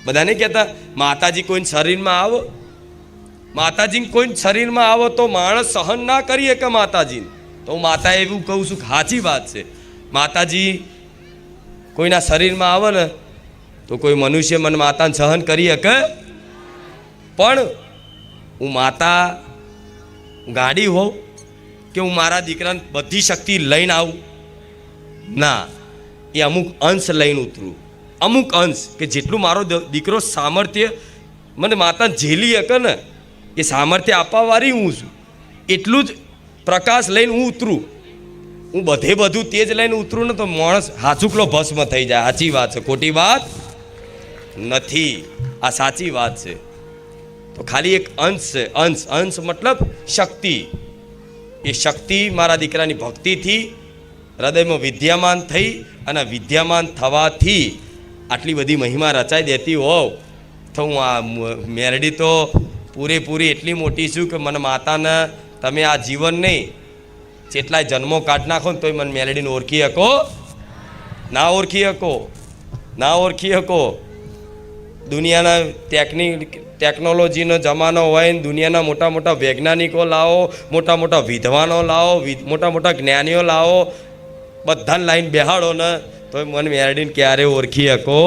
બધા નહીં કહેતા માતાજી કોઈને શરીરમાં આવો, માતાજી કોઈને શરીરમાં આવો તો માણસ સહન ના કરી શકે માતાજીને. તો હું માતા એવું કહું છું કે સાચી વાત છે. માતાજી કોઈના શરીરમાં આવે ને તો કોઈ મનુષ્ય મને માતાને સહન કરી શકે. પણ હું માતા ગાડી હોઉં કે હું મારા દીકરાને બધી શક્તિ લઈને આવું? ના, એ અમુક અંશ લઈને ઉતરું. અમુક અંશ કે જેટલું મારો દીકરો સામર્થ્ય મને માતાને ઝેલી શકે ને એ સામર્થ્ય આપવાવાળી હું છું. એટલું જ પ્રકાશ લઈને હું ઉતરું. હું બધું તેજ લઈને ઉતરું ને તો માણસ હાચુકલો ભસ્મ થઈ જાય. સાચી વાત છે, ખોટી વાત નથી, આ સાચી વાત છે. તો ખાલી એક અંશ છે. અંશ મતલબ શક્તિ. એ શક્તિ મારા દીકરાની ભક્તિથી હૃદયમાં વિદ્યામાન થઈ અને વિદ્યામાન થવાથી આટલી બધી મહિમા રચાઈ દેતી હોવ તો હું આ મેરડી તો પૂરેપૂરી એટલી મોટી છું કે મને માતાને તમે આ જીવન નહીં જેટલાય જન્મો કાઢ નાખો ને તોય મને મેરડીને ઓળખી શકો ના? ઓળખી શકો ના? ઓળખી શકો? દુનિયાના ટેકનોલોજીનો જમાનો હોય ને દુનિયાના મોટા મોટા વૈજ્ઞાનિકો લાવો, મોટા મોટા વિદ્વાનો લાવો, મોટા મોટા જ્ઞાનીઓ લાવો, બધાને લાઈન બેહાડો ને તો મને મેરડીને ક્યારે ઓળખી શકો?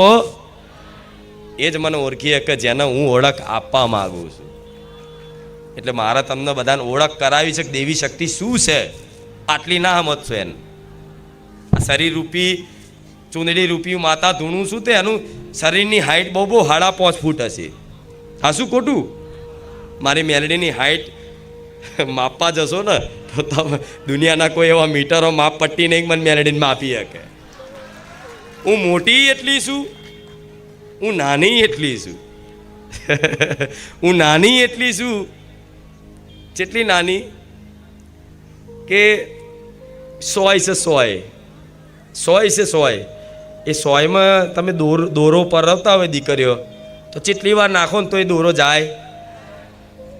એ જ મને ઓળખી શકે જેને હું ઓળખ આપવા માગું છું. એટલે મારે તમને બધાને ઓળખ કરાવી છે કે દેવી શક્તિ શું છે. આટલી ના સમજશો એને. આ શરીર રૂપી ચૂંદડી રૂપી માતા ધૂણું છું તે એનું શરીરની હાઈટ બહુ 5.5 ફૂટ હશે. હા, શું ખોટું? મારી મેલડીની હાઈટ માપવા જશો ને તો તમે દુનિયાના કોઈ એવા મીટરો માપ પટ્ટી નહીં મને મેલડીને માપી શકે. હું મોટી એટલી છું, હું નાની એટલી છું. હું નાની એટલી છું, જેટલી નાની કે 100 છે 100. એ 100માં તમે દોરો પરવતા હોય દીકરીઓ તો જેટલી વાર નાખો ને તો એ દોરો જાય.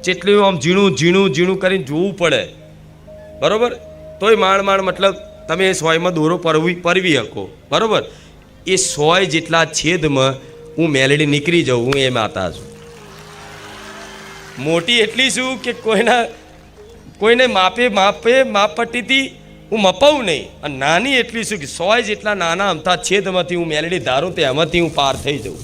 જેટલી આમ ઝીણું કરીને જોવું પડે, બરાબર? તોય માંડ મતલબ તમે એ 100માં દોરો પરવી શકો, બરાબર? એ 100 જેટલા છેદમાં હું મેલડી નીકળી જાઉં. હું એ માતા છું. મોટી એટલી છું કે કોઈને માપપટ્ટીથી હું મપાવું નહીં. અને નાની એટલી છું કે 100 જેટલા નાના અમથા છેદમાંથી હું મેલડી ધારું તો એમાંથી હું પાર થઈ જાઉં.